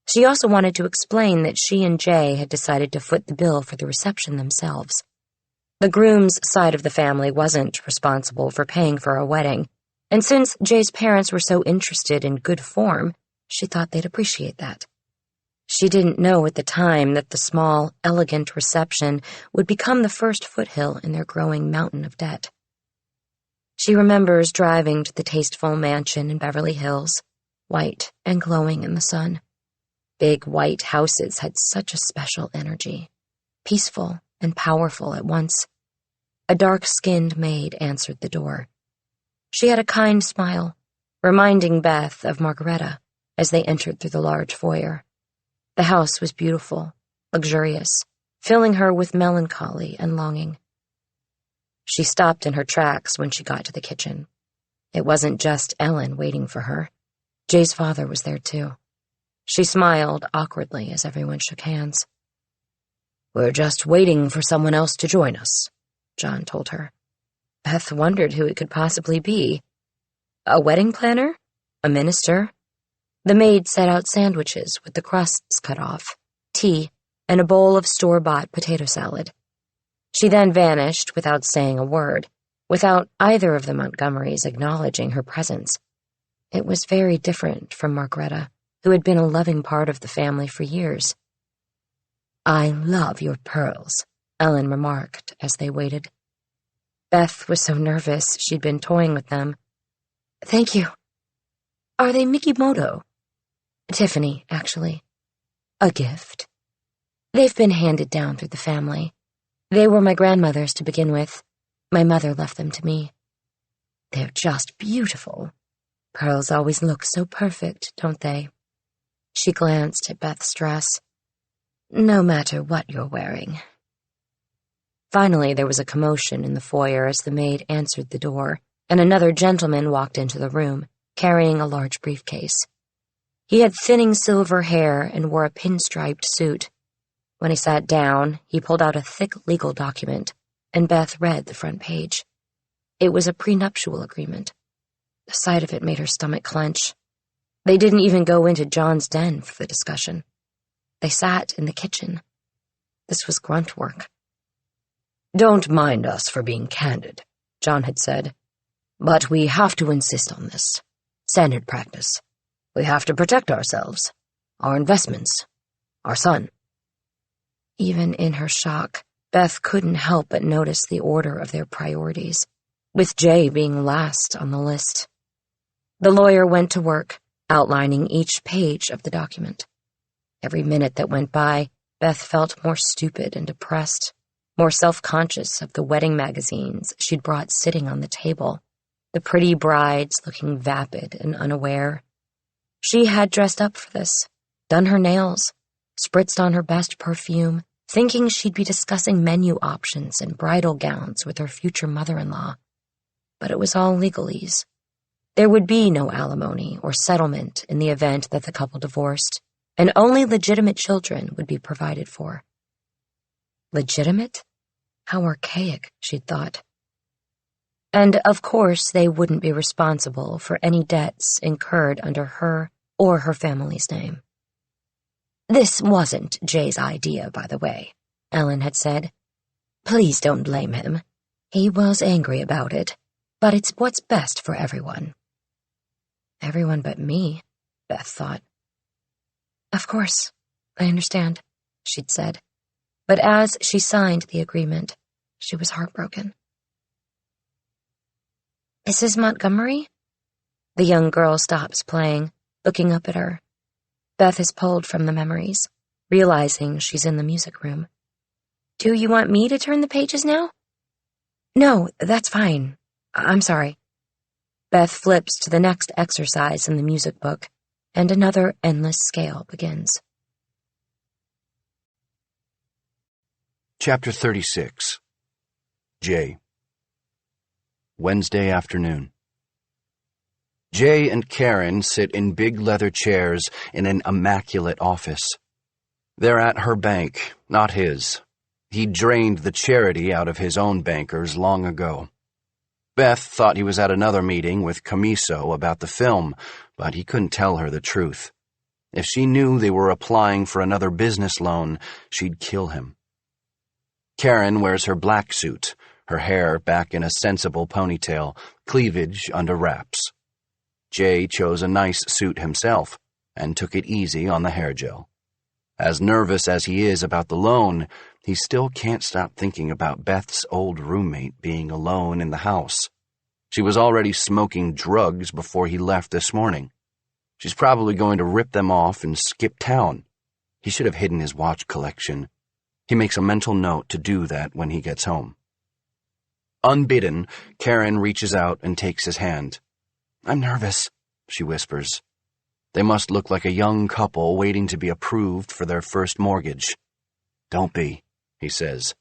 She also wanted to explain that she and Jay had decided to foot the bill for the reception themselves. The groom's side of the family wasn't responsible for paying for a wedding, and since Jay's parents were so interested in good form, she thought they'd appreciate that. She didn't know at the time that the small, elegant reception would become the first foothill in their growing mountain of debt. She remembers driving to the tasteful mansion in Beverly Hills, white and glowing in the sun. Big white houses had such a special energy, peaceful and powerful at once. A dark-skinned maid answered the door. She had a kind smile, reminding Beth of Margareta as they entered through the large foyer. The house was beautiful, luxurious, filling her with melancholy and longing. She stopped in her tracks when she got to the kitchen. It wasn't just Ellen waiting for her. Jay's father was there too. She smiled awkwardly as everyone shook hands. "We're just waiting for someone else to join us," John told her. Beth wondered who it could possibly be. A wedding planner? A minister? The maid set out sandwiches with the crusts cut off, tea, and a bowl of store-bought potato salad. She then vanished without saying a word, without either of the Montgomerys acknowledging her presence. It was very different from Margareta, who had been a loving part of the family for years. "I love your pearls," Ellen remarked as they waited. Beth was so nervous she'd been toying with them. "Thank you. Are they Mikimoto?" "Tiffany, actually. A gift. They've been handed down through the family. They were my grandmother's to begin with. My mother left them to me. They're just beautiful. Pearls always look so perfect, don't they?" She glanced at Beth's dress. "No matter what you're wearing." Finally, there was a commotion in the foyer as the maid answered the door, and another gentleman walked into the room, carrying a large briefcase. He had thinning silver hair and wore a pinstriped suit. When he sat down, he pulled out a thick legal document, and Beth read the front page. It was a prenuptial agreement. The sight of it made her stomach clench. They didn't even go into John's den for the discussion. They sat in the kitchen. This was grunt work. "Don't mind us for being candid," John had said, "but we have to insist on this. Standard practice. We have to protect ourselves, our investments, our son." Even in her shock, Beth couldn't help but notice the order of their priorities, with Jay being last on the list. The lawyer went to work, outlining each page of the document. Every minute that went by, Beth felt more stupid and depressed, more self-conscious of the wedding magazines she'd brought sitting on the table, the pretty brides looking vapid and unaware. She had dressed up for this, done her nails, spritzed on her best perfume, thinking she'd be discussing menu options and bridal gowns with her future mother-in-law. But it was all legalese. There would be no alimony or settlement in the event that the couple divorced, and only legitimate children would be provided for. Legitimate? How archaic, she'd thought. And, of course, they wouldn't be responsible for any debts incurred under her or her family's name. "This wasn't Jay's idea, by the way," Ellen had said. "Please don't blame him. He was angry about it, but it's what's best for everyone." Everyone but me, Beth thought. "Of course, I understand," she'd said. But as she signed the agreement, she was heartbroken. "Mrs. Montgomery?" The young girl stops playing, looking up at her. Beth is pulled from the memories, realizing she's in the music room. "Do you want me to turn the pages now?" "No, that's fine. I'm sorry." Beth flips to the next exercise in the music book, and another endless scale begins. Chapter 36. Jay. Wednesday afternoon. Jay and Karen sit in big leather chairs in an immaculate office. They're at her bank, not his. He drained the charity out of his own bankers long ago. Beth thought he was at another meeting with Camiso about the film, but he couldn't tell her the truth. If she knew they were applying for another business loan, she'd kill him. Karen wears her black suit, her hair back in a sensible ponytail, cleavage under wraps. Jay chose a nice suit himself and took it easy on the hair gel. As nervous as he is about the loan, he still can't stop thinking about Beth's old roommate being alone in the house. She was already smoking drugs before he left this morning. She's probably going to rip them off and skip town. He should have hidden his watch collection. He makes a mental note to do that when he gets home. Unbidden, Karen reaches out and takes his hand. "I'm nervous," she whispers. They must look like a young couple waiting to be approved for their first mortgage. "Don't be," he says,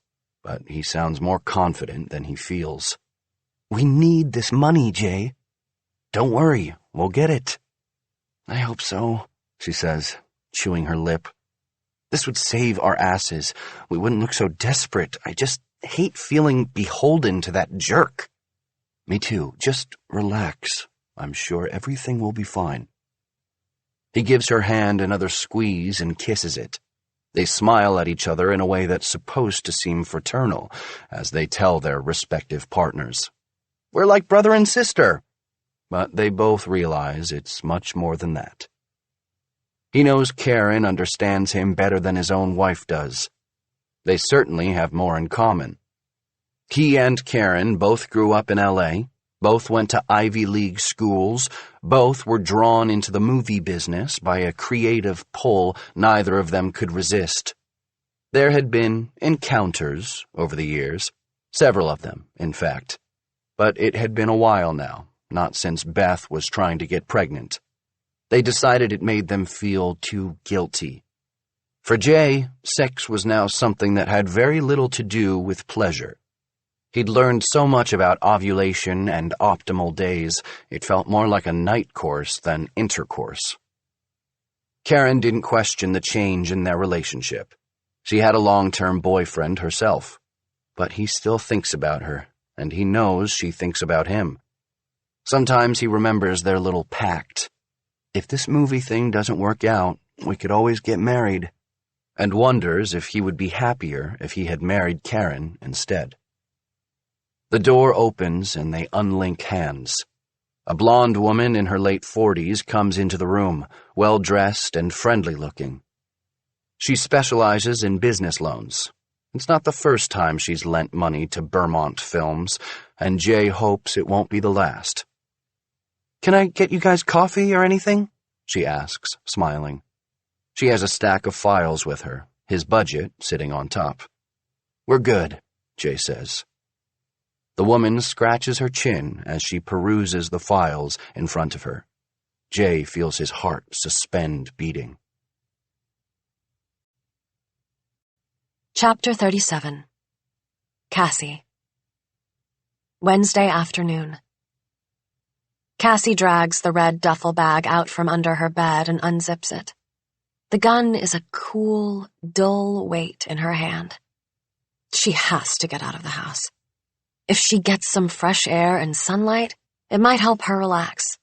but he sounds more confident than he feels. "We need this money, Jay." "Don't worry, we'll get it." "I hope so," she says, chewing her lip. "This would save our asses. We wouldn't look so desperate. I just hate feeling beholden to that jerk." "Me too. Just relax. I'm sure everything will be fine." He gives her hand another squeeze and kisses it. They smile at each other in a way that's supposed to seem fraternal, as they tell their respective partners. "We're like brother and sister." But they both realize it's much more than that. He knows Karen understands him better than his own wife does. They certainly have more in common. He and Karen both grew up in L.A., both went to Ivy League schools, both were drawn into the movie business by a creative pull neither of them could resist. There had been encounters over the years, several of them, in fact. But it had been a while now, not since Beth was trying to get pregnant. They decided it made them feel too guilty. For Jay, sex was now something that had very little to do with pleasure. He'd learned so much about ovulation and optimal days, it felt more like a night course than intercourse. Karen didn't question the change in their relationship. She had a long-term boyfriend herself. But he still thinks about her, and he knows she thinks about him. Sometimes he remembers their little pact. If this movie thing doesn't work out, we could always get married. And wonders if he would be happier if he had married Karen instead. The door opens and they unlink hands. A blonde woman in her late 40s comes into the room, well-dressed and friendly-looking. She specializes in business loans. It's not the first time she's lent money to Bermont Films, and Jay hopes it won't be the last. "Can I get you guys coffee or anything?" she asks, smiling. She has a stack of files with her, his budget sitting on top. "We're good," Jay says. The woman scratches her chin as she peruses the files in front of her. Jay feels his heart suspend beating. Chapter 37. Cassie. Wednesday afternoon. Cassie drags the red duffel bag out from under her bed and unzips it. The gun is a cool, dull weight in her hand. She has to get out of the house. If she gets some fresh air and sunlight, it might help her relax.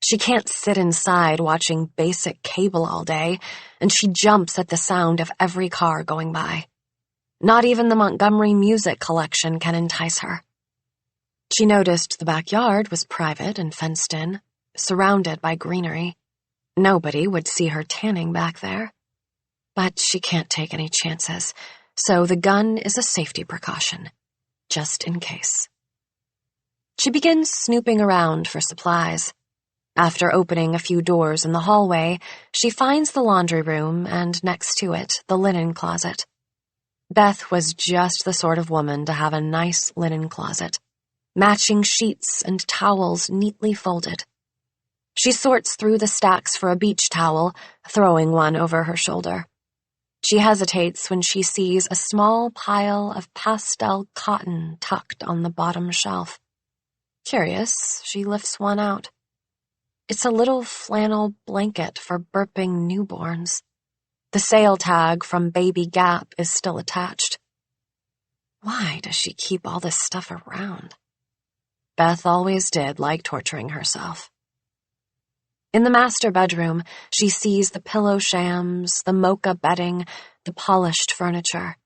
She can't sit inside watching basic cable all day, and she jumps at the sound of every car going by. Not even the Montgomery Music Collection can entice her. She noticed the backyard was private and fenced in, surrounded by greenery. Nobody would see her tanning back there. But she can't take any chances, so the gun is a safety precaution, just in case. She begins snooping around for supplies. After opening a few doors in the hallway, she finds the laundry room and, next to it, the linen closet. Beth was just the sort of woman to have a nice linen closet, matching sheets and towels neatly folded. She sorts through the stacks for a beach towel, throwing one over her shoulder. She hesitates when she sees a small pile of pastel cotton tucked on the bottom shelf. Curious, she lifts one out. It's a little flannel blanket for burping newborns. The sale tag from Baby Gap is still attached. Why does she keep all this stuff around? Beth always did like torturing herself. In the master bedroom, she sees the pillow shams, the mocha bedding, the polished furniture.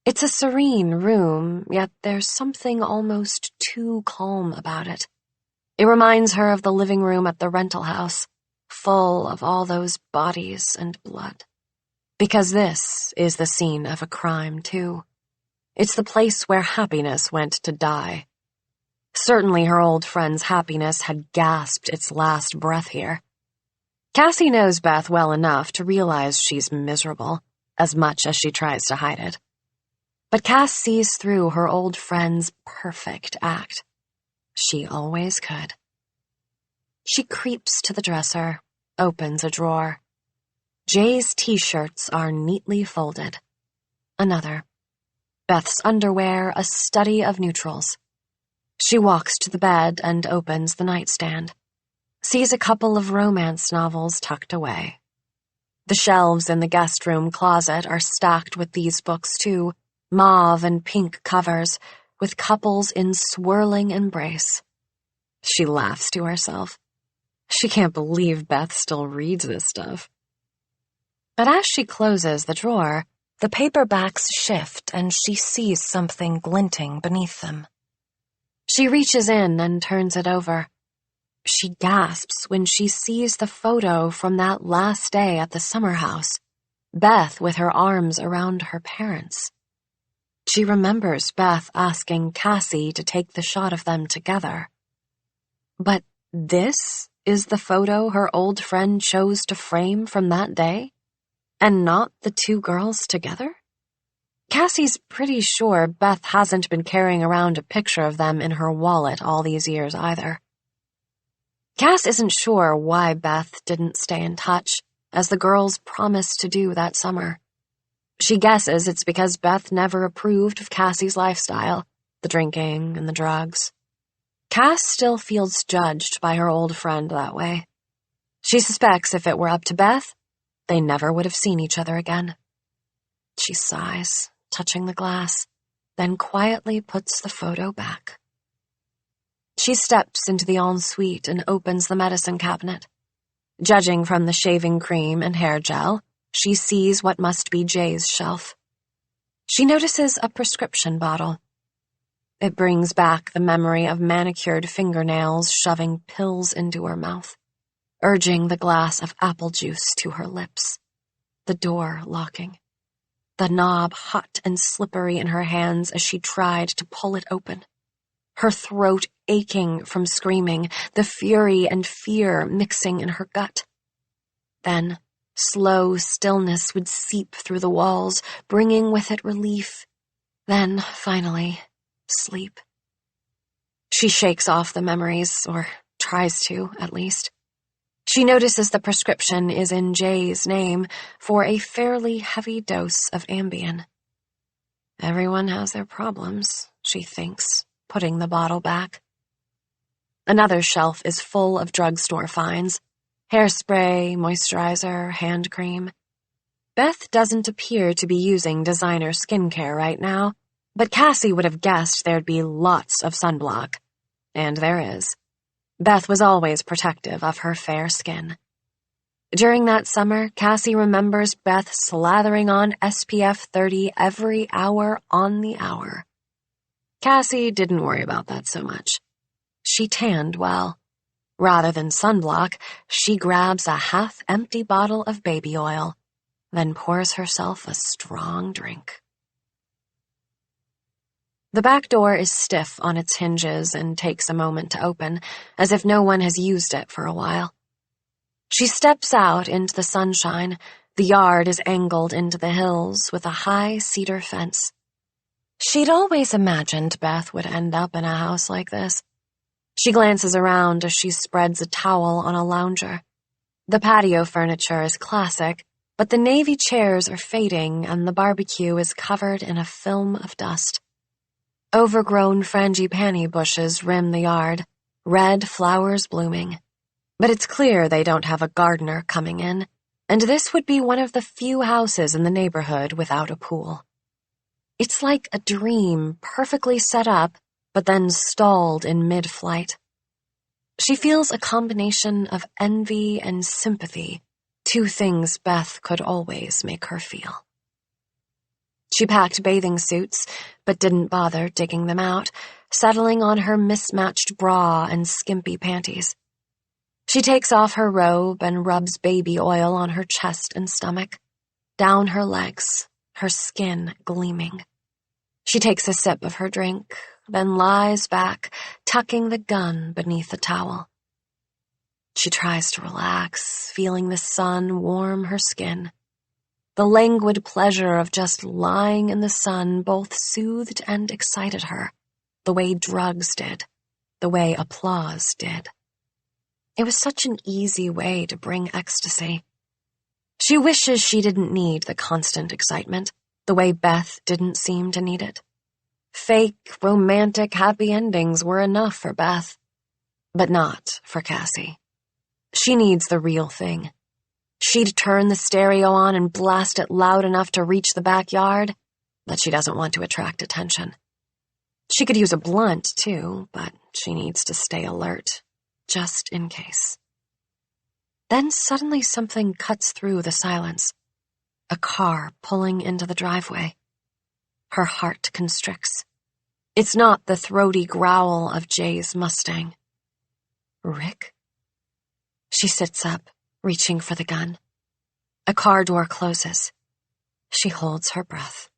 It's a serene room, yet there's something almost too calm about it. It reminds her of the living room at the rental house, full of all those bodies and blood. Because this is the scene of a crime, too. It's the place where happiness went to die. Certainly her old friend's happiness had gasped its last breath here. Cassie knows Beth well enough to realize she's miserable, as much as she tries to hide it. But Cass sees through her old friend's perfect act. She always could. She creeps to the dresser, opens a drawer. Jay's t-shirts are neatly folded. Another. Beth's underwear, a study of neutrals. She walks to the bed and opens the nightstand. Sees a couple of romance novels tucked away. The shelves in the guest room closet are stacked with these books too, mauve and pink covers, with couples in swirling embrace. She laughs to herself. She can't believe Beth still reads this stuff. But as she closes the drawer, the paperbacks shift and she sees something glinting beneath them. She reaches in and turns it over. She gasps when she sees the photo from that last day at the summer house, Beth with her arms around her parents. She remembers Beth asking Cassie to take the shot of them together. But this is the photo her old friend chose to frame from that day? And not the two girls together? Cassie's pretty sure Beth hasn't been carrying around a picture of them in her wallet all these years either. Cass isn't sure why Beth didn't stay in touch, as the girls promised to do that summer. She guesses it's because Beth never approved of Cassie's lifestyle, the drinking and the drugs. Cass still feels judged by her old friend that way. She suspects if it were up to Beth, they never would have seen each other again. She sighs, touching the glass, then quietly puts the photo back. She steps into the ensuite and opens the medicine cabinet. Judging from the shaving cream and hair gel, she sees what must be Jay's shelf. She notices a prescription bottle. It brings back the memory of manicured fingernails shoving pills into her mouth, urging the glass of apple juice to her lips, the door locking, the knob hot and slippery in her hands as she tried to pull it open, her throat aching from screaming, the fury and fear mixing in her gut. Then, slow stillness would seep through the walls, bringing with it relief. Then, finally, sleep. She shakes off the memories, or tries to, at least. She notices the prescription is in Jay's name for a fairly heavy dose of Ambien. Everyone has their problems, she thinks, putting the bottle back. Another shelf is full of drugstore finds. Hairspray, moisturizer, hand cream. Beth doesn't appear to be using designer skincare right now, but Cassie would have guessed there'd be lots of sunblock. And there is. Beth was always protective of her fair skin. During that summer, Cassie remembers Beth slathering on SPF 30 every hour on the hour. Cassie didn't worry about that so much. She tanned well. Rather than sunblock, she grabs a half-empty bottle of baby oil, then pours herself a strong drink. The back door is stiff on its hinges and takes a moment to open, as if no one has used it for a while. She steps out into the sunshine. The yard is angled into the hills with a high cedar fence. She'd always imagined Beth would end up in a house like this. She glances around as she spreads a towel on a lounger. The patio furniture is classic, but the navy chairs are fading and the barbecue is covered in a film of dust. Overgrown frangipani bushes rim the yard, red flowers blooming. But it's clear they don't have a gardener coming in, and this would be one of the few houses in the neighborhood without a pool. It's like a dream perfectly set up, but then stalled in mid-flight. She feels a combination of envy and sympathy, two things Beth could always make her feel. She packed bathing suits, but didn't bother digging them out, settling on her mismatched bra and skimpy panties. She takes off her robe and rubs baby oil on her chest and stomach, down her legs, her skin gleaming. She takes a sip of her drink, then lies back, tucking the gun beneath a towel. She tries to relax, feeling the sun warm her skin. The languid pleasure of just lying in the sun both soothed and excited her, the way drugs did, the way applause did. It was such an easy way to bring ecstasy. She wishes she didn't need the constant excitement, the way Beth didn't seem to need it. Fake, romantic, happy endings were enough for Beth, but not for Cassie. She needs the real thing. She'd turn the stereo on and blast it loud enough to reach the backyard, but she doesn't want to attract attention. She could use a blunt, too, but she needs to stay alert, just in case. Then suddenly something cuts through the silence. A car pulling into the driveway. Her heart constricts. It's not the throaty growl of Jay's Mustang. Rick? She sits up, reaching for the gun. A car door closes. She holds her breath.